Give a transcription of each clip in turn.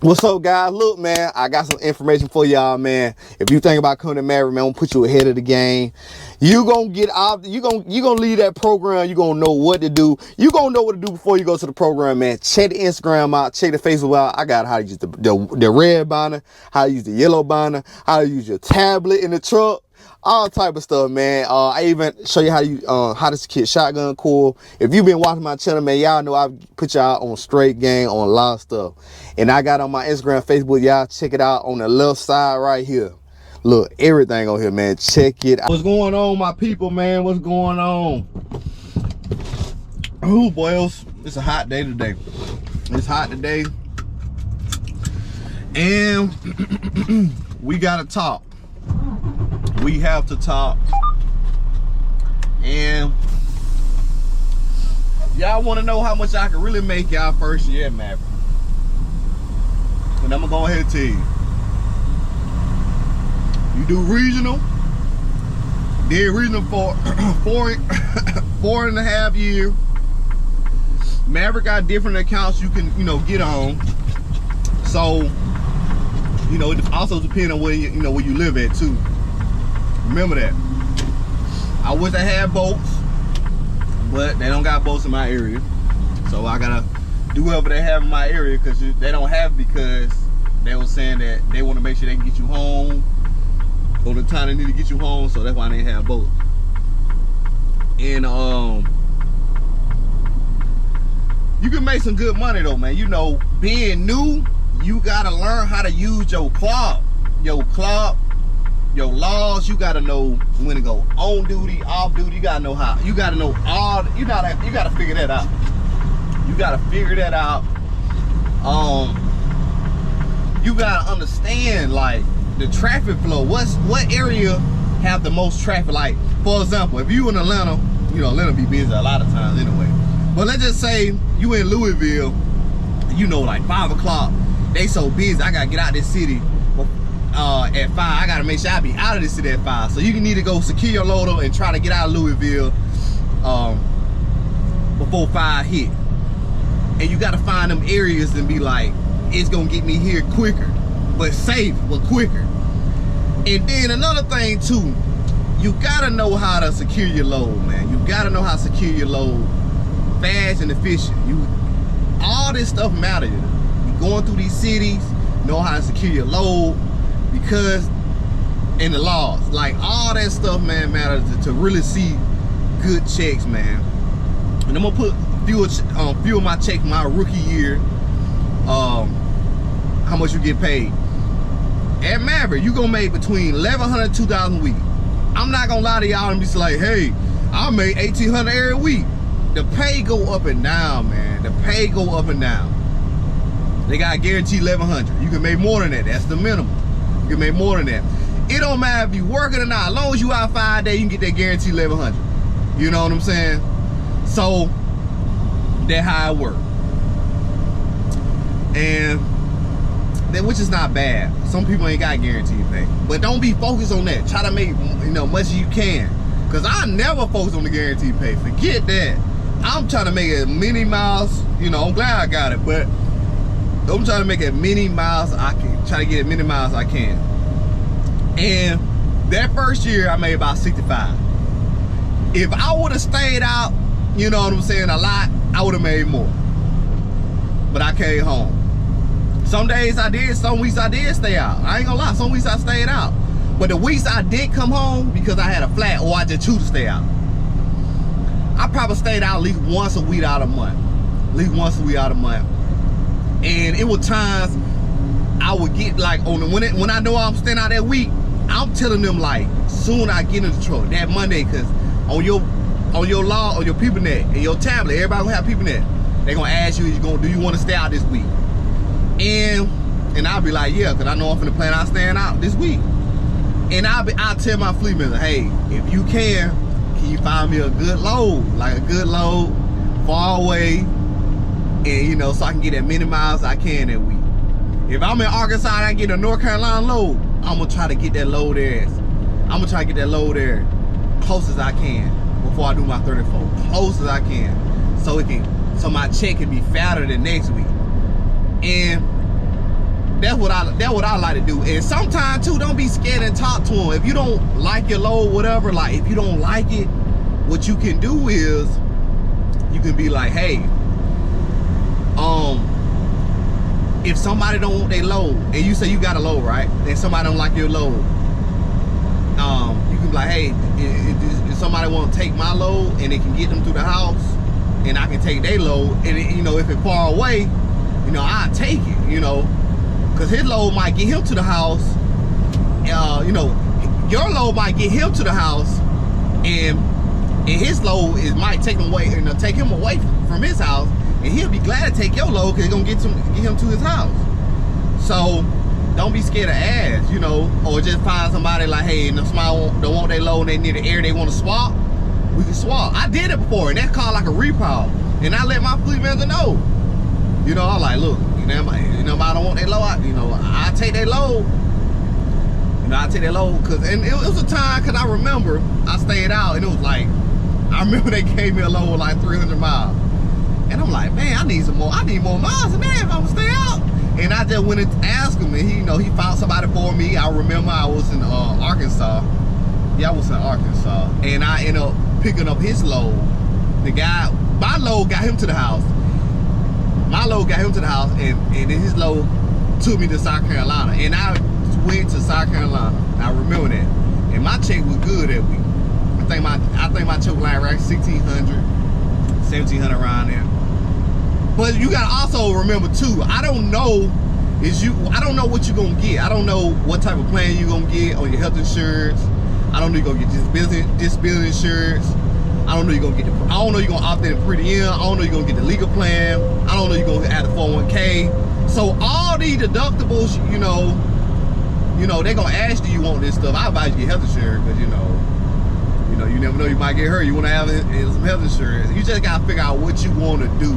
What's up, guys? Look, man, I got some information for y'all, man. If you think about coming to Maverick, man, I'm gonna put you ahead of the game. You gonna get out, you gonna leave that program, you gonna know what to do. You gonna know what to do before you go to the program, man. Check the Instagram out, check the Facebook out. I got how to use the red binder, how to use the yellow binder, how to use your tablet in the truck. All type of stuff, man. I even show you how to secure shotgun coil. If you've been watching my channel, man, y'all know I put y'all on straight game on a lot of stuff. And I got on my Instagram, Facebook, y'all check it out on the left side right here. Look, everything on here, man. Check it out. What's going on, my people, man? What's going on? Oh, boys, it's a hot day today. It's hot today. And we gotta talk. We have to talk. And y'all want to know how much I can really make y'all first year at Maverick. And I'm gonna go ahead and tell you. You do regional. Did regional for 4.5 years. Maverick got different accounts you can, get on. So, it also depends on where where you live at too. Remember that. I wish I had boats, but they don't got boats in my area. So I gotta do whatever they have in my area, because they don't have, because they were saying that they want to make sure they can get you home on the time they need to get you home, so that's why they have boats. And you can make some good money though, man. Being new, you gotta learn how to use your clock, your laws. You gotta know when to go on duty, off duty. You gotta know how. You gotta know all. You gotta figure that out. You gotta figure that out. You gotta understand like the traffic flow. What area have the most traffic? Like, for example, if you in Atlanta, Atlanta be busy a lot of times anyway. But let's just say you in Louisville, like 5 o'clock. They so busy. I gotta get out this city at 5. I gotta make sure I be out of this city at 5. So you need to go secure your loader and try to get out of Louisville before 5 hit. And you gotta find them areas and be like, it's gonna get me here quicker, but safe, but quicker. And then another thing too, you gotta know how to secure your load, man. You gotta know how to secure your load fast and efficient. All this stuff matters. You going through these cities, know how to secure your load, because in the laws, like all that stuff, man, matters to really see good checks, man. And I'm gonna put few of my checks my rookie year, how much you get paid. At Maverick, you gonna make between $1,100 and $2,000 a week. I'm not gonna lie to y'all and be like, hey, I made $1,800 every week. The pay go up and down, man. The pay go up and down. They got guaranteed $1,100. You can make more than that. That's the minimum. You can make more than that. It don't matter if you working or not. As long as you out 5 days, you can get that guaranteed $1,100. You know what I'm saying? So that's how it works. And then, which is not bad. Some people ain't got guaranteed pay, but don't be focused on that. Try to make much as you can, because I never focus on the guaranteed pay. Forget that. I'm trying to make as many miles. I'm glad I got it, but I'm trying to make as many miles I can. Try to get as many miles as I can. And that first year, I made about 65. If I would have stayed out, you know what I'm saying, a lot, I would have made more. But I came home. Some days I did, some weeks I did stay out. I ain't gonna lie, some weeks I stayed out. But the weeks I did come home because I had a flat or I just choose to stay out, I probably stayed out at least once a week out of a month. At least once a week out of a month. And it was times I would get like, when I know I'm staying out that week, I'm telling them like, soon I get in the truck, that Monday, because on your log, on your people net, and your tablet, everybody gonna have people net. They're gonna ask you, do you want to stay out this week? And I'll be like, yeah, because I know I'm finna plan on staying out this week. And I'll tell my fleet manager, hey, if you can you find me a good load, like a good load, far away, and so I can get as many miles as I can that week. If I'm in Arkansas and I get a North Carolina load, I'm gonna try to get that load there. I'm gonna try to get that load there close as I can before I do my 34. Close as I can, so my check can be fatter than next week. And that's what I like to do. And sometimes too, don't be scared and talk to them. If you don't like your load, whatever, like if you don't like it, what you can do is you can be like, hey, if somebody don't want their load, and you say you got a load, right? And somebody don't like your load, you can be like, hey, if somebody want to take my load and they can get them through the house, and I can take their load, and you know, if it's far away, you know, I'll take it, you know, because his load might get him to the house. You know, your load might get him to the house, and his load might take him away, you know, take him away from his house, and he'll be glad to take your load because it's gonna get him to his house. So don't be scared to ask, you know, or just find somebody like, hey, and somebody don't want their load and they need an air, they want to swap, we can swap. I did it before, and that's called like a repower, and I let my fleet manager know. You know, I'm like, look, you know, I don't want their load, you know, I take their load. You know, I take their load, and it was a time, because I remember I stayed out, and it was like, I remember they gave me a load with like 300 miles. And I'm like, man, I need more miles than that if I'm gonna stay out. And I just went and asked him, and he, you know, he found somebody for me. I remember I was in Arkansas. Yeah, I was in Arkansas. And I ended up picking up his load. The guy, my load got him to the house. My load got him to the house, and then his load took me to South Carolina. And I went to South Carolina. I remember that. And my check was good that week. I think my check was like around 1,600, 1,700 around there. But you gotta also remember too, I don't know what you're gonna get. I don't know what type of plan you're gonna get on your health insurance. I don't know you're gonna get disability insurance. I don't know you're gonna get I don't know you're gonna opt in a pretty in. I don't know you're gonna get the legal plan. I don't know you're gonna add the 401k. So all these deductibles, you know, they're gonna ask you want this stuff. I advise you get health insurance because you never know, you might get hurt. You want to have some health insurance. You just gotta figure out what you want to do,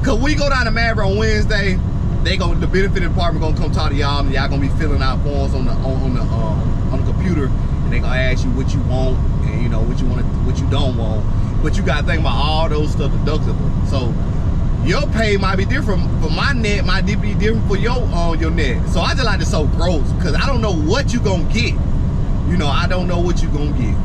cause when you go down to Maverick on Wednesday, the benefit department gonna come talk to y'all, and y'all gonna be filling out forms on the computer, and they gonna ask you what you want, and you know what you want, what you don't want. But you gotta think about all those stuff deductible. So your pay might be different, but my net might be different for your net. So I just like to sow growth, because I don't know what you gonna get. You know, I don't know what you gonna get.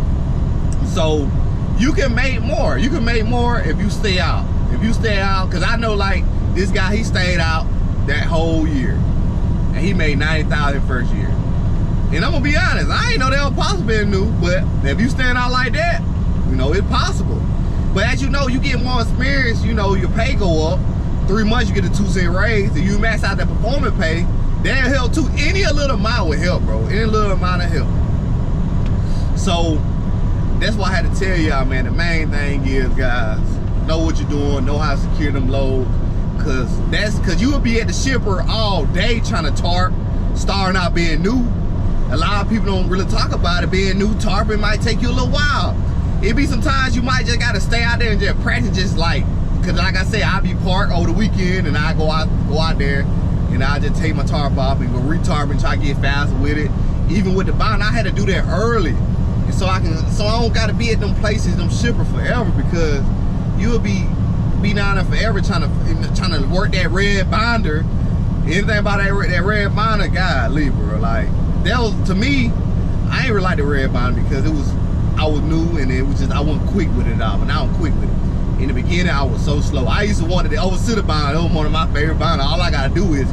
So you can make more. You can make more if you stay out. If you stay out, because I know like this guy, he stayed out that whole year, and he made $90,000 first year. And I'm gonna be honest, I ain't know that was possible in new, but if you stand out like that, you know it's possible. But as you know, you get more experience. You know your pay go up. 3 months you get a 2-cent raise, and you max out that performance pay. That'll help too. Any little amount will help, bro. Any little amount of help. So that's why I had to tell y'all, man, the main thing is, guys, know what you're doing, know how to secure them loads, cause you will be at the shipper all day trying to tarp, starting out being new. A lot of people don't really talk about it. Being new, tarping might take you a little while. It be sometimes you might just gotta stay out there and just practice, just like, cause like I say, I'll be parked over the weekend, and I go out there, and I just take my tarp off and go retarp and try to get faster with it. Even with the bind, I had to do that early. So I don't gotta be at them places, them shipper forever, because you'll be down there forever trying to work that red binder. Anything about that red binder, God, leave bro. Like that was, to me, I ain't really like the red binder because I was new, and it was just, I wasn't quick with it all. But now I'm quick with it. In the beginning, I was so slow. I used to want the over-sitter binder. That was one of my favorite binders. All I gotta do is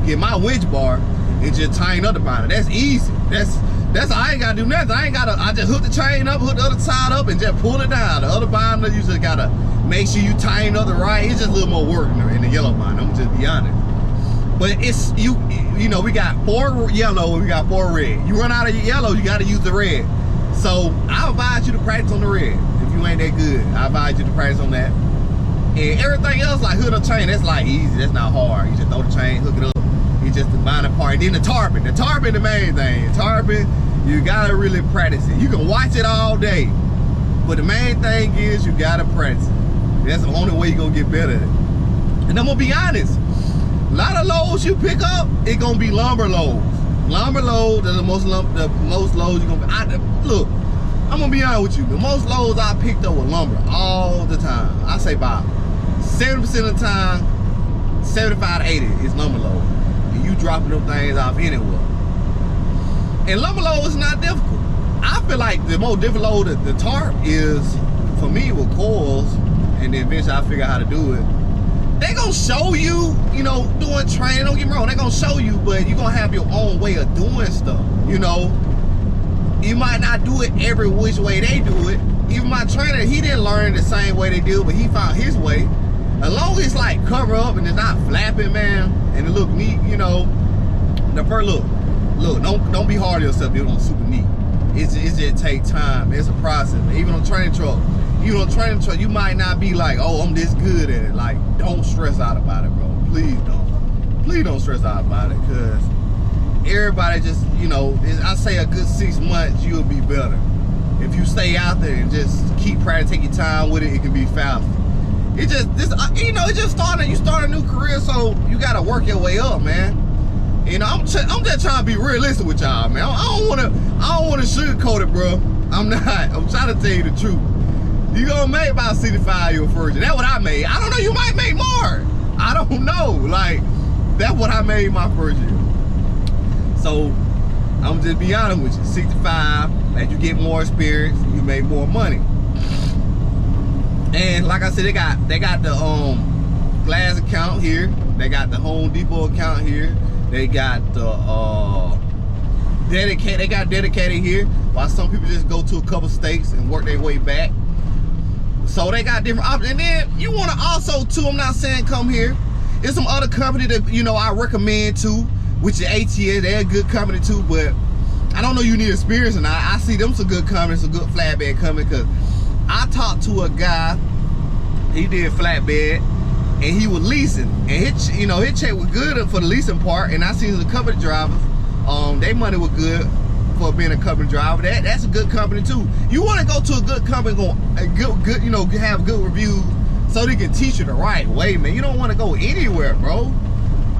get my winch bar and just tighten up the binder. That's easy. That's I ain't gotta do nothing. I just hook the chain up, hook the other side up, and just pull it down. The other binder, you just gotta make sure you tighten up the right. It's just a little more work in the yellow binder. I'm just be honest. But it's you know, we got 4 yellow and we got 4 red. You run out of your yellow, you gotta use the red. So I advise you to practice on the red. If you ain't that good, I advise you to practice on that. And everything else, like hook or chain, that's like easy. That's not hard. You just throw the chain, hook it up. It's just the binder part. And then the tarping. The tarping the main thing. The tarping, you gotta really practice it. You can watch it all day, but the main thing is you gotta practice it. That's the only way you're gonna get better at it. And I'm gonna be honest, a lot of loads you pick up, it gonna be lumber loads. Lumber loads are the most loads you're gonna be. Look, I'm gonna be honest with you. The most loads I picked up were lumber all the time. I say about 70% of the time, 75 to 80 is lumber load. and you dropping them things off anywhere. And lumber load is not difficult. I feel like the more difficult load the tarp is, for me, with coils, and then eventually I figure out how to do it. They gonna show you, you know, doing training, don't get me wrong, they gonna show you, but you gonna have your own way of doing stuff, you know. You might not do it every which way they do it. Even my trainer, he didn't learn the same way they do, but he found his way. As long as it's like cover up and it's not flapping, man, and it look neat, you know. The first look, don't be hard on yourself, you're gonna super neat. It just take time, it's a process. Even on training truck, you might not be like, oh, I'm this good at it. Like, don't stress out about it, bro. Please don't stress out about it, because everybody just, you know, I say a good 6 months, you'll be better. If you stay out there and just keep practicing, take your time with it, it can be faster. You just starting, you start a new career, so you gotta work your way up, man. You know, I'm just trying to be realistic with y'all, man. I don't wanna sugarcoat it, bro. I'm trying to tell you the truth. You gonna make about 65 your first year. That's what I made. I don't know, you might make more. I don't know. Like, that's what I made my first year. So, I'm just be honest with you. 65, as you get more experience, you make more money. And like I said, they got the glass account here. They got the Home Depot account here. They got the dedicated here. While some people just go to a couple states and work their way back. So they got different options. And then you want to also too, I'm not saying come here. There's some other company that, you know, I recommend too, which is ATS. They're a good company too, but I don't know you need experience or not. I see them some good companies, some good flatbed company, because I talked to a guy, he did flatbed, and he was leasing, and his check was good for the leasing part, and I seen the company drivers, their money was good for being a company driver. That's a good company too. You want to go to a good company, good, you know, have good reviews, so they can teach you the right way, man. You don't want to go anywhere, bro.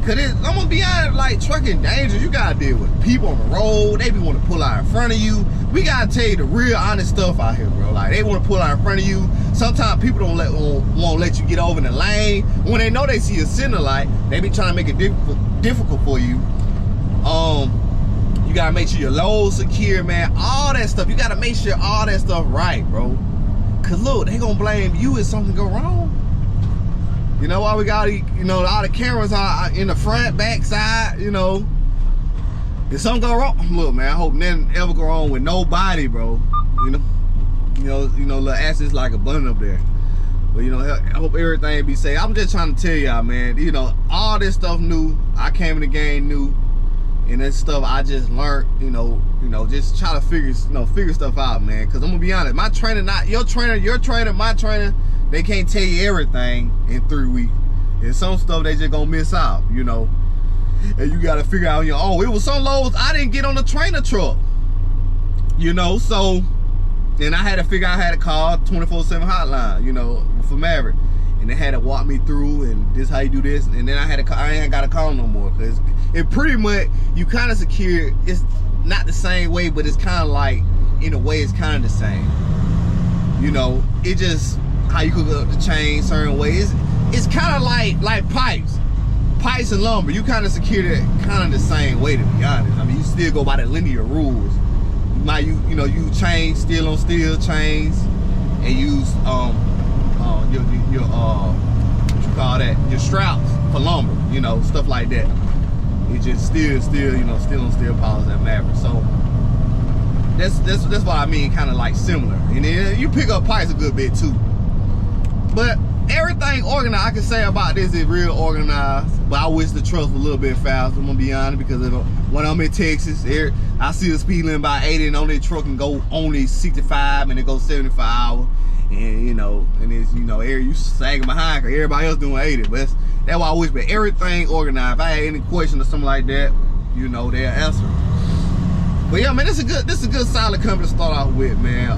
Cause I'm gonna be honest, like trucking dangerous. You gotta deal with people on the road. They be want to pull out in front of you. We gotta tell you the real honest stuff out here, bro. Like, they want to pull out in front of you. Sometimes people won't let you get over in the lane. When they know they see a signal light, they be trying to make it difficult for you. You gotta make sure your load's secure, man. All that stuff. You gotta make sure all that stuff right, bro. Cause look, they gonna blame you if something go wrong. You know why we got, you know, all the cameras are in the front, back, side, you know. If something go wrong, look, man, I hope nothing ever go wrong with nobody, bro. You know, little accidents like a bun up there. But, you know, I hope everything be safe. I'm just trying to tell y'all, man, you know, all this stuff new. I came in the game new, and that stuff I just learned, you know, just try to figure stuff out, man. Cause I'm gonna be honest, my trainer, not your trainer, my trainer, they can't tell you everything in 3 weeks. And some stuff they just gonna miss out, you know. And you gotta figure out on your own. It was some loads I didn't get on the trainer truck, you know. So then I had to figure out how to call 24/7 hotline, you know, for Maverick. And they had to walk me through, and this how you do this. And then I ain't got to call no more, because it pretty much, you kind of secure. It's not the same way, but it's kind of like, in a way, it's kind of the same. You know, it just, how you cook up the chain certain ways. It's kind of like pipes and lumber. You kind of secure it kind of the same way, to be honest. I mean, you still go by the linear rules. You know, you chain steel on steel chains, and use your what you call that, your straps for lumber, you know, stuff like that. It just still, you know, steel on steel powers that Maverick. So that's what I mean, kind of like similar. And then you pick up pipes a good bit too. But everything organized, I can say about this is real organized. But I wish the trucks were a little bit faster, I'm gonna be honest, because when I'm in Texas, I see the speed limit by 80, and on their truck can go only 65, and it goes 75 hours. And you know, and it's, you know, you sagging behind because everybody else doing 80. But that's why I wish, but everything organized. If I had any question or something like that, you know, they'll answer. But yeah, man, this is a good solid company to start off with, man.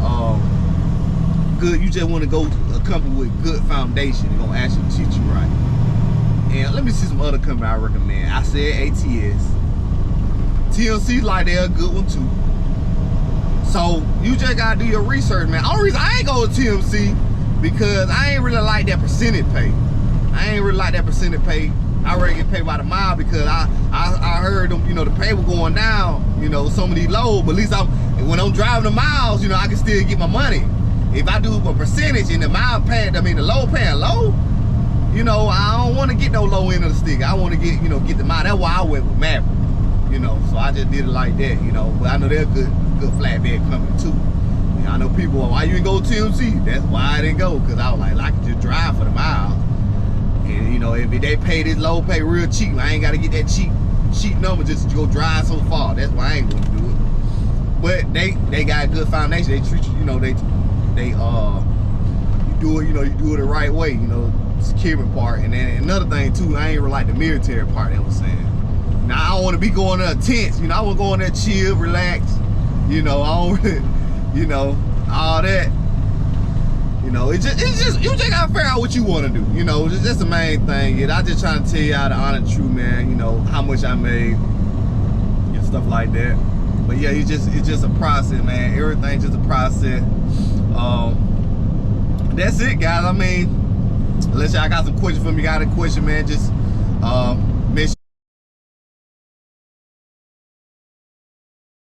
Good, you just want to go to a company with good foundation. They're gonna actually teach you right. And let me see some other company I recommend. I said ATS. TLC, like, they're a good one too. So you just gotta do your research, man. Only reason I ain't go to TMC because I ain't really like that percentage pay. I already get paid by the mile because I heard them, you know, the pay was going down, you know, some of these low, but at least when I'm driving the miles, you know, I can still get my money. If I do a percentage and the mile paying, I mean the low paying low, you know, I don't want to get no low end of the stick. I want to get, you know, get the mile. That's why I went with Maverick, you know, so I just did it like that, you know, but I know they're good flatbed company too. You know, I know people, why you didn't go TMC? That's why I didn't go, because I was like, I could just drive for the miles. And, you know, if they pay this low pay real cheap, I ain't got to get that cheap number just to go drive so far. That's why I ain't going to do it. But they got a good foundation. They treat you, you know, you do it, you know, you do it the right way, you know, security part. And then another thing too, I ain't really like the military part that was saying. Now I don't want to be going there tense, you know, I want to go in there chill, relax, you know, I don't really, you know, all that. You know, you just gotta figure out what you want to do. You know, that's the main thing. I just trying to tell y'all the honest truth, man. You know how much I made and stuff like that. But yeah, it's just a process, man. Everything's just a process. That's it, guys. I mean, unless y'all got some questions for me, got a question, man, just